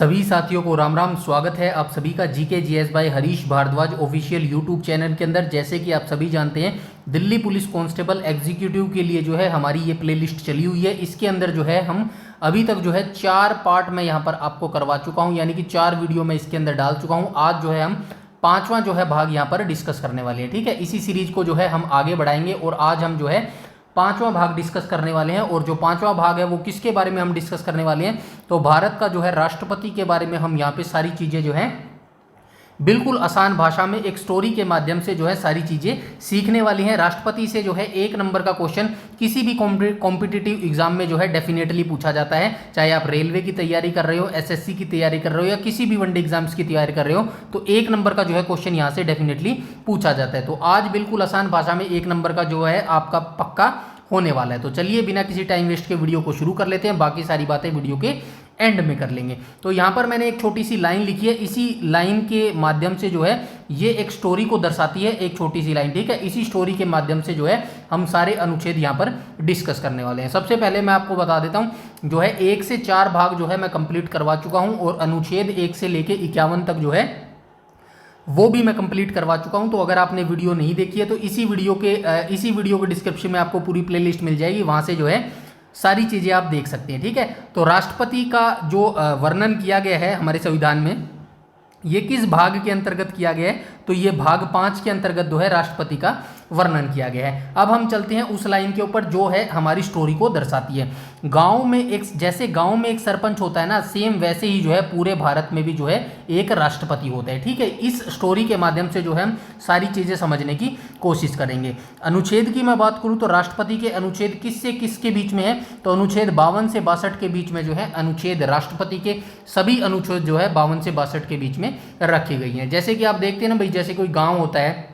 सभी साथियों को राम राम। स्वागत है आप सभी का GK GS by Harish Bhardwaj official YouTube channel के अंदर। जैसे कि आप सभी जानते हैं, दिल्ली पुलिस कांस्टेबल एग्जीक्यूटिव के लिए जो है हमारी ये प्लेलिस्ट चली हुई है। इसके अंदर जो है हम अभी तक जो है 4 पार्ट में यहाँ पर आपको करवा चुका हूँ, यानी कि 4 वीडियो में इसके अंदर डाल चुका हूँ। आज जो है हम 5वां जो है भाग यहाँ पर डिस्कस करने वाले हैं। ठीक है, इसी सीरीज को जो है हम आगे बढ़ाएंगे और आज हम जो है 5वां भाग डिस्कस करने वाले हैं। और जो 5वां भाग है वो किसके बारे में हम डिस्कस करने वाले हैं, तो भारत का जो है राष्ट्रपति के बारे में हम यहाँ पे सारी चीज़ें जो है बिल्कुल आसान भाषा में एक स्टोरी के माध्यम से जो है सारी चीज़ें सीखने वाली हैं। राष्ट्रपति से जो है 1 नंबर का क्वेश्चन किसी भी कॉम्पिटिटिव एग्जाम में जो है डेफिनेटली पूछा जाता है। चाहे आप रेलवे की तैयारी कर रहे हो, एसएससी की तैयारी कर रहे हो या किसी भी वनडे एग्जाम्स की तैयारी कर रहे हो, तो 1 नंबर का जो है क्वेश्चन यहाँ से डेफिनेटली पूछा जाता है। तो आज बिल्कुल आसान भाषा में 1 नंबर का जो है आपका पक्का होने वाला है। तो चलिए बिना किसी टाइम वेस्ट के वीडियो को शुरू कर लेते हैं। बाकी सारी बातें वीडियो के एंड में कर लेंगे। तो यहाँ पर मैंने एक छोटी सी लाइन लिखी है, इसी लाइन के माध्यम से जो है ये एक स्टोरी को दर्शाती है, एक छोटी सी लाइन। ठीक है, इसी स्टोरी के माध्यम से जो है हम सारे अनुच्छेद यहाँ पर डिस्कस करने वाले हैं। सबसे पहले मैं आपको बता देता हूँ, जो है 1 से 4 भाग जो है मैं कंप्लीट करवा चुका हूँ और अनुच्छेद 1 से लेके 51 तक जो है वो भी मैं कंप्लीट करवा चुका हूं। तो अगर आपने वीडियो नहीं देखी है तो इसी वीडियो के डिस्क्रिप्शन में आपको पूरी प्लेलिस्ट मिल जाएगी, वहां से जो है सारी चीज़ें आप देख सकते हैं। ठीक है, तो राष्ट्रपति का जो वर्णन किया गया है हमारे संविधान में, ये किस भाग के अंतर्गत किया गया है, तो ये भाग 5 के अंतर्गत जो है राष्ट्रपति का वर्णन किया गया है। अब हम चलते हैं उस लाइन के ऊपर जो है हमारी स्टोरी को दर्शाती है। गांव में एक, जैसे गांव में एक सरपंच होता है ना, सेम वैसे ही जो है पूरे भारत में भी जो है एक राष्ट्रपति होता है। ठीक है, इस स्टोरी के माध्यम से जो है हम सारी चीज़ें समझने की कोशिश करेंगे। अनुच्छेद की मैं बात करूं तो राष्ट्रपति के अनुच्छेद किससे किसके बीच में है, तो अनुच्छेद 52 से 62 के बीच में जो है अनुच्छेद राष्ट्रपति के सभी अनुच्छेद जो है 52 से 62 के बीच में रखी गई हैं। जैसे कि आप देखते हैं ना भाई, जैसे कोई गाँव होता है,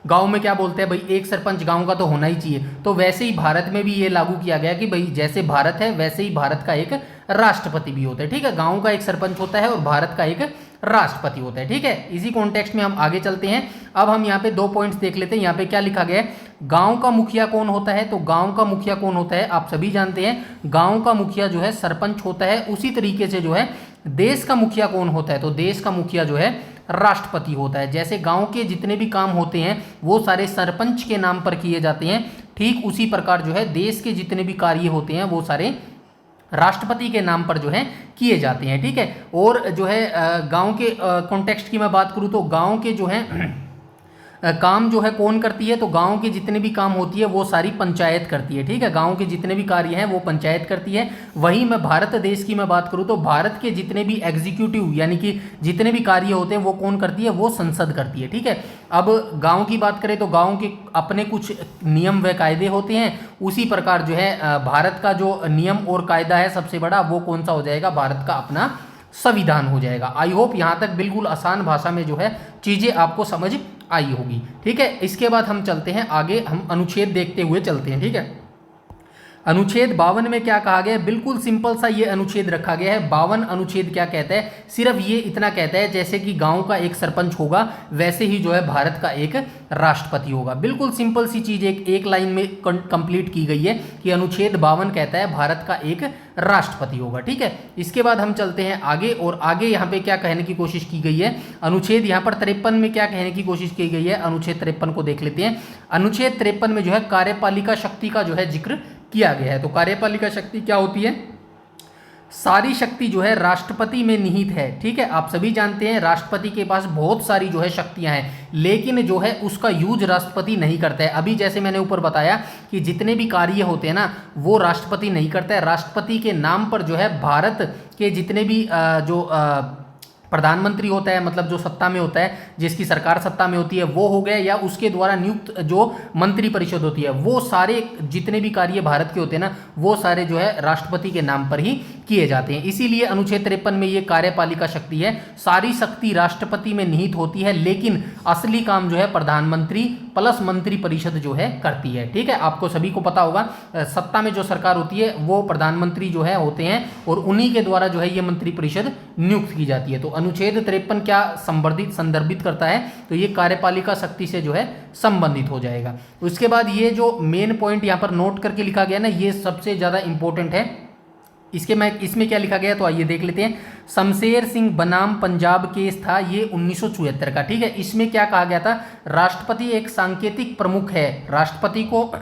गांव में क्या बोलते हैं भाई, एक सरपंच गांव का तो होना ही चाहिए। तो वैसे ही भारत में भी ये लागू किया गया कि भाई जैसे भारत है वैसे ही भारत का एक राष्ट्रपति भी होता है। ठीक है, गांव का एक सरपंच होता है और भारत का एक राष्ट्रपति होता है। ठीक है, इसी कॉन्टेक्स्ट में हम आगे चलते हैं। अब हम यहाँ पे 2 पॉइंट्स देख लेते हैं। यहाँ पे क्या लिखा गया है, गांव का मुखिया कौन होता है, तो गांव का मुखिया कौन होता है आप सभी जानते हैं, गांव का मुखिया जो है सरपंच होता है। उसी तरीके से जो है देश का मुखिया कौन होता है, तो देश का मुखिया जो है राष्ट्रपति होता है। जैसे गांव के जितने भी काम होते हैं वो सारे सरपंच के नाम पर किए जाते हैं, ठीक उसी प्रकार जो है देश के जितने भी कार्य होते हैं वो सारे राष्ट्रपति के नाम पर जो है किए जाते हैं। ठीक है, और जो है गांव के कॉन्टेक्स्ट की मैं बात करूं तो गांव के जो है काम जो है कौन करती है, तो गांव के जितने भी काम होती है वो सारी पंचायत करती है। ठीक है, गांव के जितने भी कार्य हैं वो पंचायत करती है। वहीं मैं भारत देश की मैं बात करूं तो भारत के जितने भी एग्जीक्यूटिव यानी कि जितने भी कार्य होते हैं वो कौन करती है, वो संसद करती है। ठीक है, अब गांव की बात करें तो गांव के अपने कुछ नियम व कायदे होते हैं। उसी प्रकार जो है भारत का जो नियम और कायदा है सबसे बड़ा, वो कौन सा हो जाएगा, भारत का अपना संविधान हो जाएगा। आई होप यहाँ तक बिल्कुल आसान भाषा में जो है चीज़ें आपको समझ आई होगी। ठीक है, इसके बाद हम चलते हैं आगे, हम अनुच्छेद देखते हुए चलते हैं। ठीक है, अनुच्छेद 52 में क्या कहा गया है, बिल्कुल सिंपल सा ये अनुच्छेद रखा गया है। 52 अनुच्छेद क्या कहता है, सिर्फ ये इतना कहता है जैसे कि गांव का एक सरपंच होगा वैसे ही जो है भारत का एक राष्ट्रपति होगा। बिल्कुल सिंपल सी चीज एक लाइन में कंप्लीट की गई है कि अनुच्छेद 52 कहता है भारत का एक राष्ट्रपति होगा। ठीक है, इसके बाद हम चलते हैं आगे, और आगे यहाँ पे क्या कहने की कोशिश की गई है, अनुच्छेद यहाँ पर 53 में क्या कहने की कोशिश की गई है, अनुच्छेद 53 को देख लेते हैं। अनुच्छेद 53 में जो है कार्यपालिका शक्ति का जो है जिक्र किया गया है। तो कार्यपालिका शक्ति क्या होती है, सारी शक्ति जो है राष्ट्रपति में निहित है। ठीक है, आप सभी जानते हैं राष्ट्रपति के पास बहुत सारी जो है शक्तियां हैं, लेकिन जो है उसका यूज राष्ट्रपति नहीं करता है। अभी जैसे मैंने ऊपर बताया कि जितने भी कार्य होते हैं ना वो राष्ट्रपति नहीं करता है। राष्ट्रपति के नाम पर जो है भारत के जितने भी जो प्रधानमंत्री होता है, मतलब जो सत्ता में होता है, जिसकी सरकार सत्ता में होती है वो हो गया, या उसके द्वारा नियुक्त जो मंत्री परिषद होती है, वो सारे जितने भी कार्य भारत के होते हैं ना वो सारे जो है राष्ट्रपति के नाम पर ही किए जाते हैं। इसीलिए अनुच्छेद 53 में ये कार्यपालिका शक्ति है, सारी शक्ति राष्ट्रपति में निहित होती है, लेकिन असली काम जो है प्रधानमंत्री प्लस मंत्री परिषद जो है करती है। ठीक है, आपको सभी को पता होगा सत्ता में जो सरकार होती है वो प्रधानमंत्री जो है होते हैं और उन्हीं के द्वारा जो है ये मंत्री परिषद नियुक्त की जाती है। तो अनुच्छेद 53 क्या संदर्भित करता है, तो ये कार्यपालिका शक्ति से जो है संबंधित हो जाएगा। उसके बाद ये जो मेन पॉइंट यहाँ पर नोट करके लिखा गया ना, ये सबसे ज्यादा इंपॉर्टेंट है। इसमें क्या लिखा गया तो आइए देख लेते हैं। शमशेर सिंह बनाम पंजाब केस था ये 1974 का, ठीक है। इसमें क्या कहा गया था, राष्ट्रपति एक सांकेतिक प्रमुख है, राष्ट्रपति को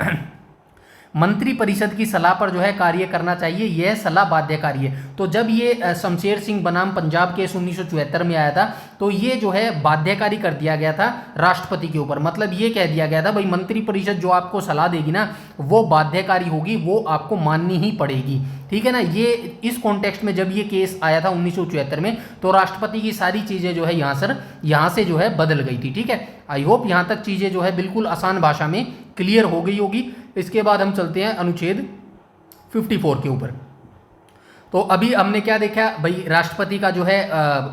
मंत्री परिषद की सलाह पर जो है कार्य करना चाहिए, यह सलाह बाध्यकारी है। तो जब ये शमशेर सिंह बनाम पंजाब केस 1974 में आया था तो ये जो है बाध्यकारी कर दिया गया था राष्ट्रपति के ऊपर। मतलब ये कह दिया गया था भाई मंत्री परिषद जो आपको सलाह देगी ना वो बाध्यकारी होगी, वो आपको माननी ही पड़ेगी, ठीक है ना। ये इस कॉन्टेक्स्ट में जब ये केस आया था 1974 में तो राष्ट्रपति की सारी चीजें जो है यहाँ से जो है बदल गई थी, ठीक है। आई होप यहाँ तक चीजें जो है बिल्कुल आसान भाषा में क्लियर हो गई होगी। इसके बाद हम चलते हैं अनुच्छेद 54 के ऊपर। तो अभी हमने क्या देखा भाई, राष्ट्रपति का जो है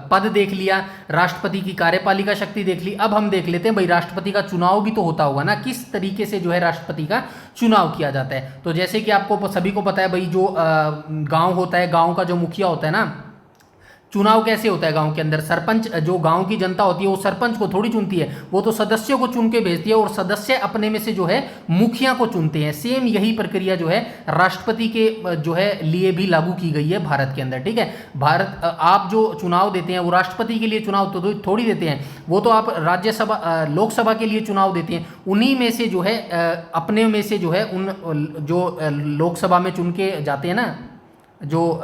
पद देख लिया, राष्ट्रपति की कार्यपालिका शक्ति देख ली। अब हम देख लेते हैं भाई राष्ट्रपति का चुनाव भी तो होता होगा ना, किस तरीके से जो है राष्ट्रपति का चुनाव किया जाता है। तो जैसे कि आपको सभी को पता है भाई, जो गांव होता है, गांव का जो मुखिया होता है ना, चुनाव कैसे होता है गांव के अंदर, सरपंच जो गांव की जनता होती है वो सरपंच को थोड़ी चुनती है, वो तो सदस्यों को चुन के भेजती है और सदस्य अपने में से जो है मुखिया को चुनते हैं। सेम यही प्रक्रिया जो है राष्ट्रपति के जो है लिए भी लागू की गई है भारत के अंदर, ठीक है। भारत आप जो चुनाव देते हैं वो राष्ट्रपति के लिए चुनाव तो थोड़ी देते हैं, वो तो आप राज्यसभा लोकसभा के लिए चुनाव देते हैं। उन्हीं में से जो है अपने में से जो है उन जो लोकसभा में चुन के जाते हैं ना, जो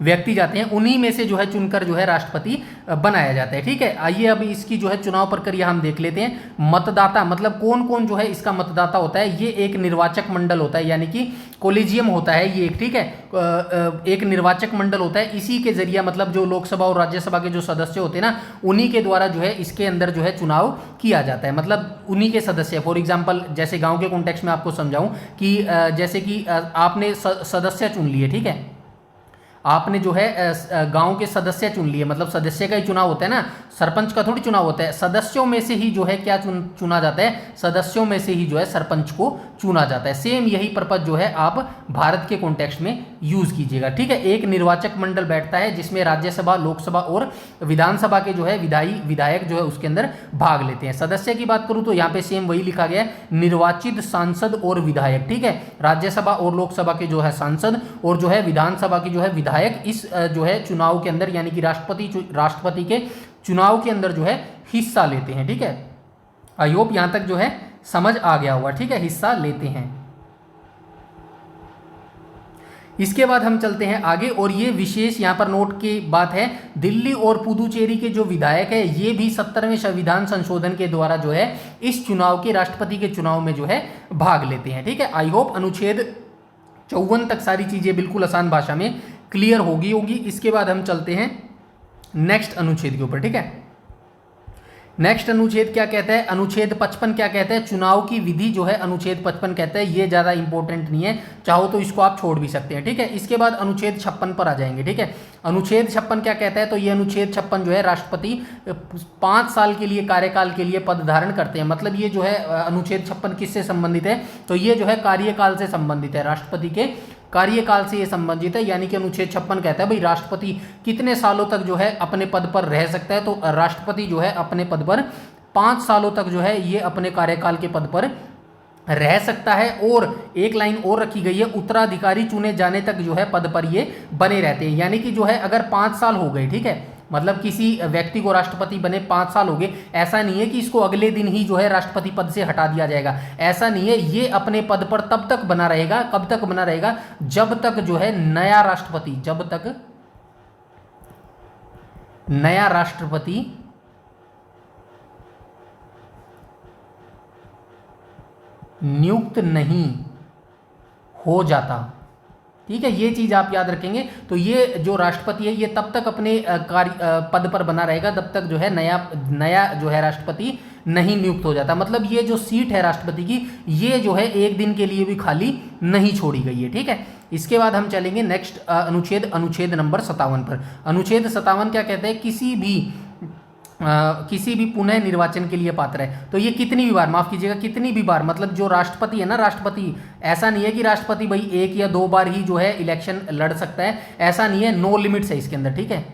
व्यक्ति जाते हैं, उन्हीं में से जो है चुनकर जो है राष्ट्रपति बनाया जाता है, ठीक है। आइए अब इसकी जो है चुनाव प्रक्रिया हम देख लेते हैं। मतदाता मतलब कौन कौन जो है इसका मतदाता होता है, ये एक निर्वाचक मंडल होता है, यानी कि कोलिजियम होता है ये एक, ठीक है। एक निर्वाचक मंडल होता है, इसी के जरिए मतलब जो लोकसभा और राज्यसभा के जो सदस्य होते हैं ना, उन्हीं के द्वारा जो है इसके अंदर जो है चुनाव किया जाता है। मतलब उन्हीं के सदस्य, फॉर एग्जाम्पल जैसे गाँव के कॉन्टेक्स्ट में आपको समझाऊं कि जैसे कि आपने सदस्य चुन लिए, ठीक है, आपने जो है गांव के सदस्य चुन लिए, मतलब सदस्य का ही चुनाव होता है ना, सरपंच का थोड़ी चुनाव होता है। सदस्यों में से ही जो है क्या चुना जाता है, सदस्यों में से ही जो है सरपंच को चुना जाता है। सेम यही पर्पज जो है आप भारत के कॉन्टेक्स्ट में यूज कीजिएगा, ठीक है। एक निर्वाचक मंडल बैठता है जिसमें राज्यसभा, लोकसभा और विधानसभा के जो है विधायक जो है उसके अंदर भाग लेते हैं। सदस्य की बात करूं तो यहाँ पे सेम वही लिखा गया है, निर्वाचित सांसद और विधायक, ठीक है। राज्यसभा और लोकसभा के जो है सांसद और जो है विधानसभा की जो है विधायक इस जो है चुनाव के अंदर, यानी कि राष्ट्रपति के चुनाव के अंदर जो है हिस्सा लेते हैं, ठीक है। आई होप यहां तक जो है समझ आ गया होगा, ठीक है, हिस्सा लेते हैं। इसके बाद हम चलते हैं आगे, और ये विशेष यहाँ पर नोट की बात है, दिल्ली और पुदुचेरी के जो विधायक है ये भी 70वें संविधान संशोधन के द्वारा जो है इस चुनाव के, राष्ट्रपति के चुनाव में जो है भाग लेते हैं, ठीक है। आई होप अनुच्छेद 54 तक सारी चीजें बिल्कुल आसान भाषा में क्लियर होगी। इसके बाद हम चलते हैं नेक्स्ट अनुच्छेद के ऊपर, ठीक है। नेक्स्ट अनुच्छेद क्या कहता है, अनुच्छेद 55 क्या कहता है, चुनाव की विधि जो है अनुच्छेद 55 कहता है। ये ज्यादा इंपॉर्टेंट नहीं है, चाहो तो इसको आप छोड़ भी सकते हैं, ठीक है। इसके बाद अनुच्छेद 56 पर आ जाएंगे, ठीक है। अनुच्छेद 56 क्या कहता है, तो ये अनुच्छेद 56 जो है राष्ट्रपति 5 साल के लिए कार्यकाल के लिए पद धारण करते हैं। मतलब ये जो है अनुच्छेद 56 किससे संबंधित है, तो ये जो है कार्यकाल से संबंधित है, राष्ट्रपति के कार्यकाल से ये संबंधित है। यानी कि अनुच्छेद 56 कहता है भाई राष्ट्रपति कितने सालों तक जो है अपने पद पर रह सकता है, तो राष्ट्रपति जो है अपने पद पर 5 सालों तक जो है ये अपने कार्यकाल के पद पर रह सकता है। और एक लाइन और रखी गई है, उत्तराधिकारी चुने जाने तक जो है पद पर ये बने रहते हैं। यानी कि जो है अगर 5 साल हो गए, ठीक है, मतलब किसी व्यक्ति को राष्ट्रपति बने 5 साल हो गए, ऐसा नहीं है कि इसको अगले दिन ही जो है राष्ट्रपति पद से हटा दिया जाएगा, ऐसा नहीं है। ये अपने पद पर तब तक बना रहेगा, कब तक बना रहेगा, जब तक जो है नया राष्ट्रपति नियुक्त नहीं हो जाता, ठीक है। ये चीज आप याद रखेंगे। तो ये जो राष्ट्रपति है ये तब तक अपने पद पर बना रहेगा जब तक जो है नया जो है राष्ट्रपति नहीं नियुक्त हो जाता। मतलब ये जो सीट है राष्ट्रपति की, ये जो है एक दिन के लिए भी खाली नहीं छोड़ी गई है, ठीक है। इसके बाद हम चलेंगे नेक्स्ट अनुच्छेद नंबर 57 पर। अनुच्छेद 57 क्या कहते हैं, किसी भी पुनः निर्वाचन के लिए पात्र है। तो ये कितनी भी बार, माफ कीजिएगा, कितनी भी बार, मतलब जो राष्ट्रपति है ना, राष्ट्रपति ऐसा नहीं है कि राष्ट्रपति भाई 1 या 2 बार ही जो है इलेक्शन लड़ सकता है, ऐसा नहीं है, नो लिमिट्स है इसके अंदर, ठीक है।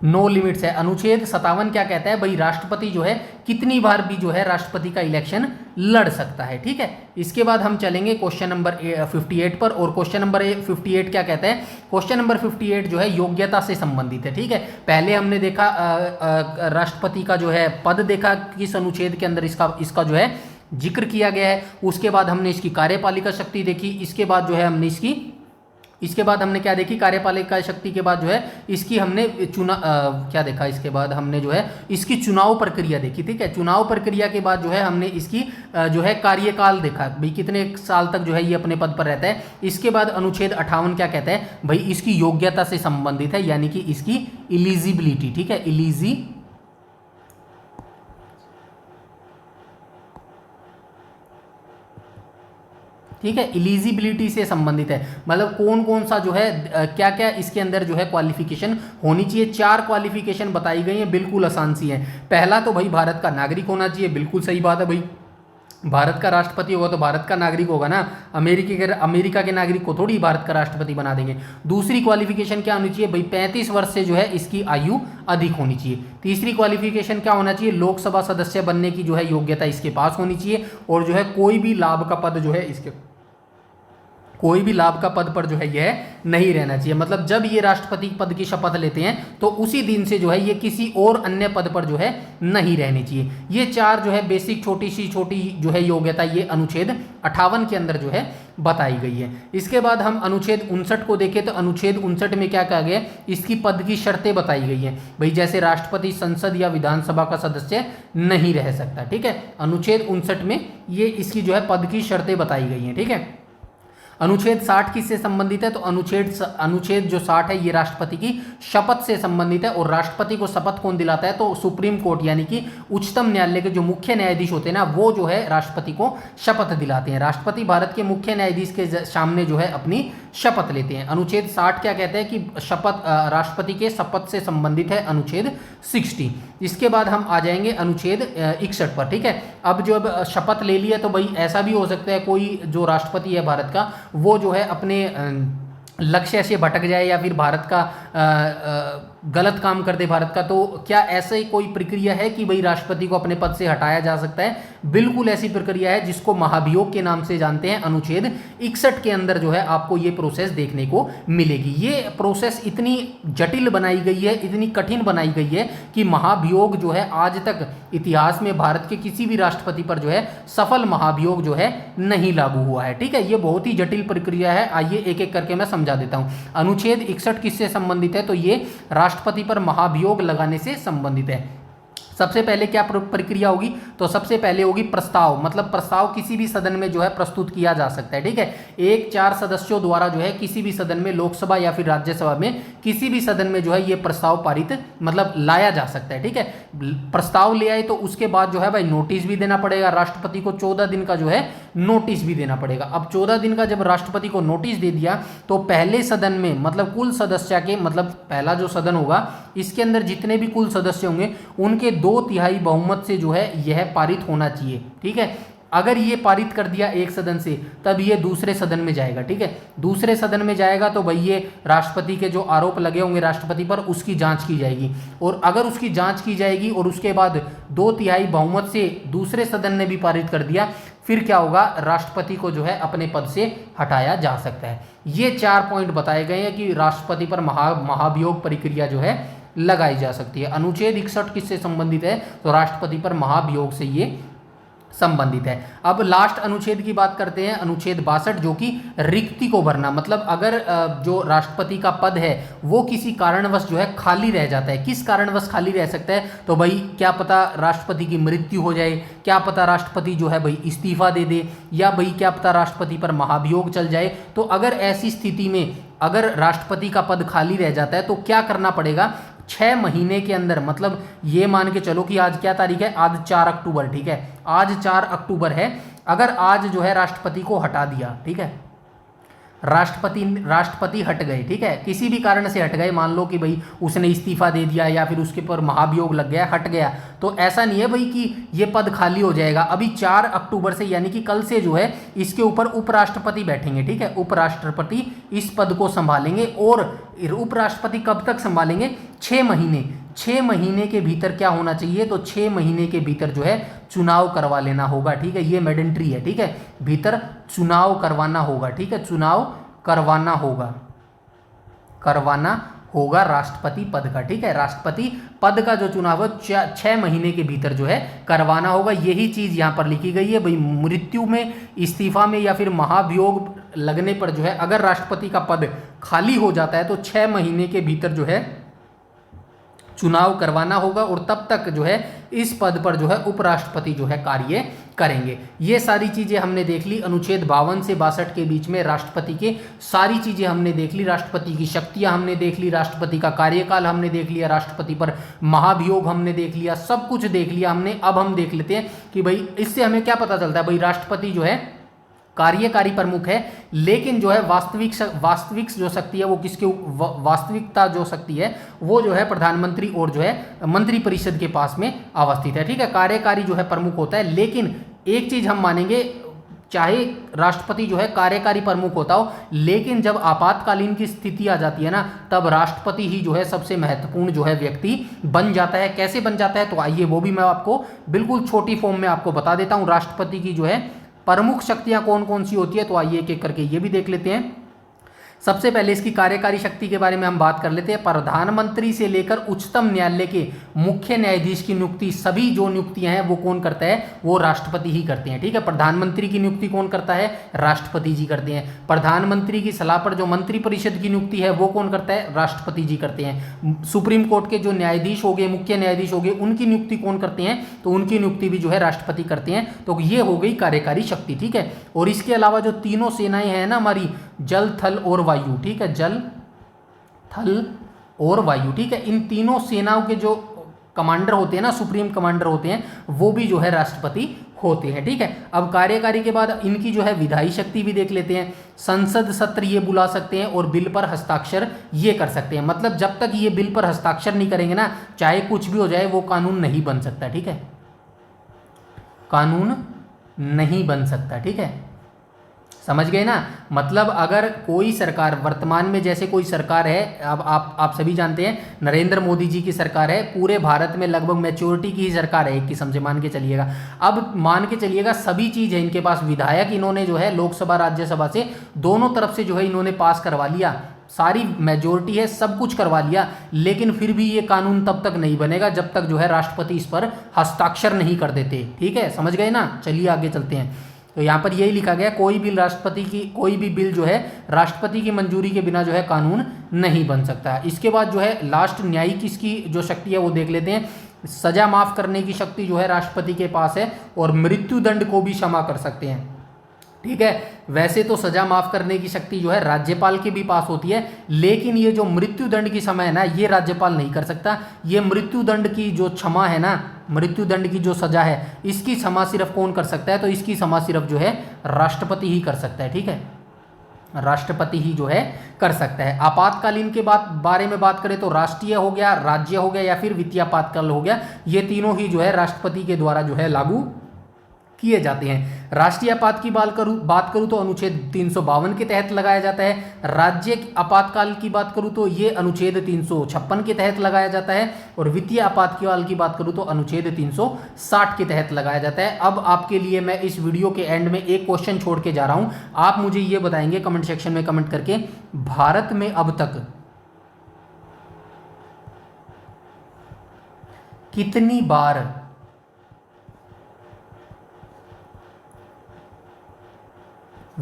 नो लिमिट्स है। अनुच्छेद 57 क्या कहता है भाई, राष्ट्रपति जो है कितनी बार भी जो है राष्ट्रपति का इलेक्शन लड़ सकता है, ठीक है। इसके बाद हम चलेंगे क्वेश्चन नंबर 58 पर, और क्वेश्चन नंबर 58 क्या कहता है, क्वेश्चन नंबर 58 जो है योग्यता से संबंधित है, ठीक है। पहले हमने देखा राष्ट्रपति का जो है पद देखा, किस अनुच्छेद के अंदर इसका जो है जिक्र किया गया है। उसके बाद हमने इसकी कार्यपालिका शक्ति देखी, इसके बाद जो है हमने इसके बाद हमने क्या देखी, कार्यपालिका शक्ति के बाद जो है इसकी हमने क्या देखा, इसके बाद हमने जो है इसकी चुनाव प्रक्रिया देखी, ठीक है। चुनाव प्रक्रिया के बाद जो है हमने इसकी जो है कार्यकाल देखा, भाई कितने साल तक जो है ये अपने पद पर रहता है। इसके बाद अनुच्छेद 58 क्या कहता है भाई, इसकी योग्यता से संबंधित है, यानी कि इसकी इलिजिबिलिटी, ठीक है, ठीक है, इलिजिबिलिटी से संबंधित है, मतलब कौन कौन सा जो है क्या क्या इसके अंदर जो है क्वालिफिकेशन होनी चाहिए। 4 क्वालिफिकेशन बताई गई हैं, बिल्कुल आसान सी है। पहला तो भाई भारत का नागरिक होना चाहिए, बिल्कुल सही बात है भाई, भारत का राष्ट्रपति होगा तो भारत का नागरिक होगा ना, अमेरिका के नागरिक को थोड़ी भारत का राष्ट्रपति बना देंगे। दूसरी क्वालिफिकेशन क्या होनी चाहिए भाई, 35 वर्ष से जो है इसकी आयु अधिक होनी चाहिए। तीसरी क्वालिफिकेशन क्या होना चाहिए, लोकसभा सदस्य बनने की जो है योग्यता इसके पास होनी चाहिए, और जो है कोई भी लाभ का पद जो है कोई भी लाभ का पद पर जो है यह नहीं रहना चाहिए। मतलब जब ये राष्ट्रपति पद की शपथ लेते हैं तो उसी दिन से जो है ये किसी और अन्य पद पर जो है नहीं रहनी चाहिए। ये 4 जो है बेसिक छोटी जो है योग्यता ये अनुच्छेद 58 के अंदर जो है बताई गई है। इसके बाद हम अनुच्छेद 59 को देखें तो अनुच्छेद 59 में क्या कहा गया, इसकी पद की शर्तें बताई गई हैं भाई, जैसे राष्ट्रपति संसद या विधानसभा का सदस्य नहीं रह सकता, ठीक है। अनुच्छेद 59 में ये इसकी जो है पद की शर्तें बताई गई हैं, ठीक है। अनुच्छेद 60 किससे संबंधित है, तो अनुच्छेद जो 60 है ये राष्ट्रपति की शपथ से संबंधित है, और राष्ट्रपति को शपथ कौन दिलाता है, तो सुप्रीम कोर्ट यानी कि उच्चतम न्यायालय के जो मुख्य न्यायाधीश होते हैं ना, वो जो है राष्ट्रपति को शपथ दिलाते हैं। राष्ट्रपति भारत के मुख्य न्यायाधीश के सामने जो है अपनी शपथ लेते हैं। अनुच्छेद 60 क्या कहते हैं कि शपथ राष्ट्रपति के शपथ से संबंधित है, अनुच्छेद 60। इसके बाद हम आ जाएंगे अनुच्छेद 61 पर, ठीक है। अब जब शपथ ले लिया तो भाई ऐसा भी हो सकता है कोई जो राष्ट्रपति है भारत का वो जो है अपने लक्ष्य से भटक जाए या फिर भारत का गलत काम कर दे भारत का, तो क्या ऐसे ही कोई प्रक्रिया है कि भाई राष्ट्रपति को अपने पद से हटाया जा सकता है? बिल्कुल ऐसी प्रक्रिया है जिसको महाभियोग के नाम से जानते हैं। अनुच्छेद 61 के अंदर जो है आपको ये प्रोसेस देखने को मिलेगी। ये प्रोसेस इतनी जटिल बनाई गई है, इतनी कठिन बनाई गई है कि महाभियोग जो है आज तक इतिहास में भारत के किसी भी राष्ट्रपति पर जो है सफल महाभियोग जो है नहीं लागू हुआ है, ठीक है। ये बहुत ही जटिल प्रक्रिया है, आइए एक एक करके मैं समझा देता हूँ। अनुच्छेद 61 किससे संबंधित है, तो ये राष्ट्रपति पर महाभियोग लगाने से संबंधित है। सबसे पहले क्या प्रक्रिया होगी, तो सबसे पहले होगी प्रस्ताव, मतलब प्रस्ताव किसी भी सदन में जो है प्रस्तुत किया जा सकता है, ठीक है। 1-4 सदस्यों द्वारा जो है किसी भी सदन में, लोकसभा या फिर राज्यसभा में किसी भी सदन में जो है ये प्रस्ताव पारित मतलब लाया जा सकता है, ठीक है। प्रस्ताव ले आए तो उसके बाद जो है भाई नोटिस भी देना पड़ेगा, राष्ट्रपति को 14 दिन का जो है नोटिस भी देना पड़ेगा। अब 14 दिन का जब राष्ट्रपति को नोटिस दे दिया तो पहले सदन में मतलब कुल सदस्य के, मतलब पहला जो सदन होगा इसके अंदर जितने भी कुल सदस्य होंगे उनके 2/3 बहुमत से जो है यह पारित होना चाहिए, ठीक है। अगर ये पारित कर दिया एक सदन से तब ये दूसरे सदन में जाएगा, ठीक है। दूसरे सदन में जाएगा तो भाई ये राष्ट्रपति के जो आरोप लगे होंगे राष्ट्रपति पर उसकी जांच की जाएगी, और अगर उसकी जांच की जाएगी और उसके बाद 2/3 बहुमत से दूसरे सदन ने भी पारित कर दिया, फिर क्या होगा, राष्ट्रपति को जो है अपने पद से हटाया जा सकता है। ये 4 पॉइंट बताए गए हैं कि राष्ट्रपति पर महाभियोग प्रक्रिया जो है लगाई जा सकती है। अनुच्छेद 61 किससे संबंधित है, तो राष्ट्रपति पर महाभियोग से ये संबंधित है। अब लास्ट अनुच्छेद की बात करते हैं, अनुच्छेद 62, जो कि रिक्ति को भरना, मतलब अगर जो राष्ट्रपति का पद है वो किसी कारणवश जो है खाली रह जाता है। किस कारणवश खाली रह सकता है, तो भाई क्या पता राष्ट्रपति की मृत्यु हो जाए, क्या पता राष्ट्रपति जो है भाई इस्तीफा दे दे, या भाई क्या पता राष्ट्रपति पर महाभियोग चल जाए। तो अगर ऐसी स्थिति में अगर राष्ट्रपति का पद खाली रह जाता है तो क्या करना पड़ेगा, 6 महीने के अंदर, मतलब ये मान के चलो कि आज क्या तारीख है, आज 4 अक्टूबर, ठीक है। आज 4 अक्टूबर है, अगर आज जो है राष्ट्रपति को हटा दिया, ठीक है, राष्ट्रपति हट गए, ठीक है, किसी भी कारण से हट गए, मान लो कि भाई उसने इस्तीफा दे दिया या फिर उसके पर महाभियोग लग गया, हट गया, तो ऐसा नहीं है भाई कि ये पद खाली हो जाएगा। अभी 4 अक्टूबर से यानी कि कल से जो है इसके ऊपर उपराष्ट्रपति बैठेंगे, ठीक है, उपराष्ट्रपति इस पद को संभालेंगे। और उपराष्ट्रपति कब तक संभालेंगे? 6 महीने। 6 महीने के भीतर क्या होना चाहिए? तो 6 महीने के भीतर जो है चुनाव करवा लेना होगा, ठीक है, ये मैडेंट्री है, ठीक है, भीतर चुनाव करवाना होगा, ठीक है, चुनाव करवाना होगा राष्ट्रपति पद का, ठीक है, राष्ट्रपति पद का जो चुनाव है 6 महीने के भीतर जो है करवाना होगा। यही चीज यहां पर लिखी गई है भाई, मृत्यु में, इस्तीफा में या फिर महाभियोग लगने पर जो है अगर राष्ट्रपति का पद खाली हो जाता है तो 6 महीने के भीतर जो है चुनाव करवाना होगा और तब तक जो है इस पद पर जो है उपराष्ट्रपति जो है कार्य करेंगे। ये सारी चीजें हमने देख ली, अनुच्छेद 52 से 62 के बीच में राष्ट्रपति के सारी चीजें हमने देख ली, राष्ट्रपति की शक्तियां हमने देख ली, राष्ट्रपति का कार्यकाल हमने देख लिया, राष्ट्रपति पर महाभियोग हमने देख लिया, सब कुछ देख लिया हमने। अब हम देख लेते हैं कि भाई इससे हमें क्या पता चलता है, भाई राष्ट्रपति जो है कार्यकारी प्रमुख है, लेकिन जो है वास्तविक जो शक्ति है वो किसके, वास्तविकता जो शक्ति है वो जो है प्रधानमंत्री और जो है मंत्रिपरिषद के पास में अवस्थित है, ठीक है, कार्यकारी जो है प्रमुख होता है। लेकिन एक चीज हम मानेंगे, चाहे राष्ट्रपति जो है कार्यकारी प्रमुख होता हो, लेकिन जब आपातकालीन की स्थिति आ जाती है ना, तब राष्ट्रपति ही जो है सबसे महत्वपूर्ण जो है व्यक्ति बन जाता है। कैसे बन जाता है? तो आइए वो भी मैं आपको बिल्कुल छोटी फॉर्म में आपको बता देता हूं। राष्ट्रपति की जो है प्रमुख शक्तियां कौन कौन सी होती है, तो आइए एक एक करके ये भी देख लेते हैं। सबसे पहले इसकी कार्यकारी शक्ति के बारे में हम बात कर लेते हैं। प्रधानमंत्री से लेकर उच्चतम न्यायालय के मुख्य न्यायाधीश की नियुक्ति, सभी जो नियुक्तियां हैं वो कौन करता है? वो राष्ट्रपति ही करते हैं, ठीक है। प्रधानमंत्री की नियुक्ति कौन करता है? राष्ट्रपति जी करते हैं। प्रधानमंत्री की सलाह पर जो मंत्रिपरिषद की नियुक्ति है वो कौन करता है? राष्ट्रपति जी करते हैं। सुप्रीम कोर्ट के जो न्यायाधीश हो गए, मुख्य न्यायाधीश हो गए, उनकी नियुक्ति कौन करते हैं? तो उनकी नियुक्ति भी जो है राष्ट्रपति करते हैं। तो ये हो गई कार्यकारी शक्ति, ठीक है। और इसके अलावा जो तीनों सेनाएं हैं ना हमारी, जल, थल और वायु, ठीक है, जल, थल और वायु, ठीक है, इन तीनों सेनाओं के जो कमांडर होते हैं ना, सुप्रीम कमांडर होते हैं, वो भी जो है राष्ट्रपति होते हैं, ठीक है। अब कार्यकारी के बाद इनकी जो है विधायी शक्ति भी देख लेते हैं। संसद सत्र ये बुला सकते हैं और बिल पर हस्ताक्षर ये कर सकते हैं। मतलब जब तक ये बिल पर हस्ताक्षर नहीं करेंगे ना, चाहे कुछ भी हो जाए, वो कानून नहीं बन सकता, ठीक है, कानून नहीं बन सकता, ठीक है, समझ गए ना। मतलब अगर कोई सरकार, वर्तमान में जैसे कोई सरकार है, अब आप सभी जानते हैं नरेंद्र मोदी जी की सरकार है, पूरे भारत में लगभग मैच्योरिटी की ही सरकार है एक किस्म से, मान के चलिएगा। अब मान के चलिएगा सभी चीज़ है इनके पास, विधायक इन्होंने जो है लोकसभा राज्यसभा से दोनों तरफ से जो है इन्होंने पास करवा लिया, सारी मेजोरिटी है, सब कुछ करवा लिया, लेकिन फिर भी ये कानून तब तक नहीं बनेगा जब तक जो है राष्ट्रपति इस पर हस्ताक्षर नहीं कर देते, ठीक है, समझ गए ना। चलिए आगे चलते हैं। तो यहाँ पर यही लिखा गया, कोई भी बिल जो है राष्ट्रपति की मंजूरी के बिना जो है कानून नहीं बन सकता। इसके बाद जो है लास्ट न्यायिक इसकी जो शक्ति है वो देख लेते हैं। सजा माफ करने की शक्ति जो है राष्ट्रपति के पास है और मृत्यु दंड को भी क्षमा कर सकते हैं, ठीक है। वैसे तो सजा माफ करने की शक्ति जो है राज्यपाल के भी पास होती है, लेकिन ये जो मृत्यु दंड की समय है ना, ये राज्यपाल नहीं कर सकता। ये मृत्यु दंड की जो क्षमा है ना, मृत्यु दंड की जो सजा है, इसकी क्षमा सिर्फ कौन कर सकता है? तो इसकी क्षमा सिर्फ जो है राष्ट्रपति ही कर सकता है, ठीक है, राष्ट्रपति ही जो है कर सकता है। आपातकालीन के बारे में बात करें तो राष्ट्रीय हो गया, राज्य हो गया या फिर वित्तीय आपातकाल हो गया, ये तीनों ही जो है राष्ट्रपति के द्वारा जो है लागू किए जाते हैं। राष्ट्रीय आपात की बात करूं तो अनुच्छेद 352 के तहत लगाया जाता है। राज्य आपातकाल की बात करूं तो ये अनुच्छेद 356 के तहत लगाया जाता है और वित्तीय आपातकाल की बात करूं तो अनुच्छेद 360 के तहत लगाया जाता है। अब आपके लिए मैं इस वीडियो के एंड में एक क्वेश्चन छोड़ के जा रहा हूं, आप मुझे ये बताएंगे कमेंट सेक्शन में कमेंट करके, भारत में अब तक कितनी बार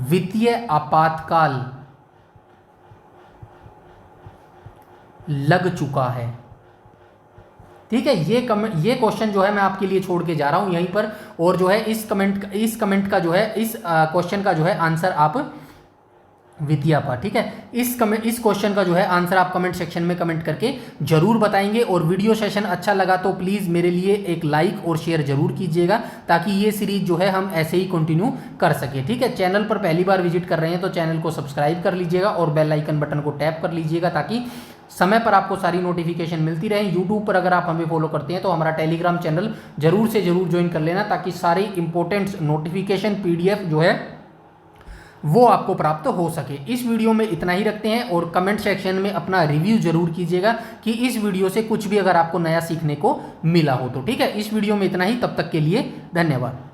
वित्तीय आपातकाल लग चुका है? ठीक है, ये क्वेश्चन जो है मैं आपके लिए छोड़ के जा रहा हूं यहीं पर, और जो है इस कमेंट का जो है, इस क्वेश्चन का जो है आंसर आप विद्यापा। ठीक है, इस क्वेश्चन का जो है आंसर आप कमेंट सेक्शन में कमेंट करके जरूर बताएंगे। और वीडियो सेशन अच्छा लगा तो प्लीज़ मेरे लिए एक लाइक और शेयर जरूर कीजिएगा, ताकि ये सीरीज जो है हम ऐसे ही कंटिन्यू कर सके। ठीक है, चैनल पर पहली बार विजिट कर रहे हैं तो चैनल को सब्सक्राइब कर लीजिएगा और बेल आइकन बटन को टैप कर लीजिएगा, ताकि समय पर आपको सारी नोटिफिकेशन मिलती रहे। यूट्यूब पर अगर आप हमें फॉलो करते हैं तो हमारा टेलीग्राम चैनल जरूर से जरूर ज्वाइन कर लेना, ताकि सारी इंपॉर्टेंट नोटिफिकेशन PDF जो है वो आपको प्राप्त हो सके। इस वीडियो में इतना ही रखते हैं और कमेंट सेक्शन में अपना रिव्यू जरूर कीजिएगा कि इस वीडियो से कुछ भी अगर आपको नया सीखने को मिला हो तो। ठीक है, इस वीडियो में इतना ही, तब तक के लिए धन्यवाद।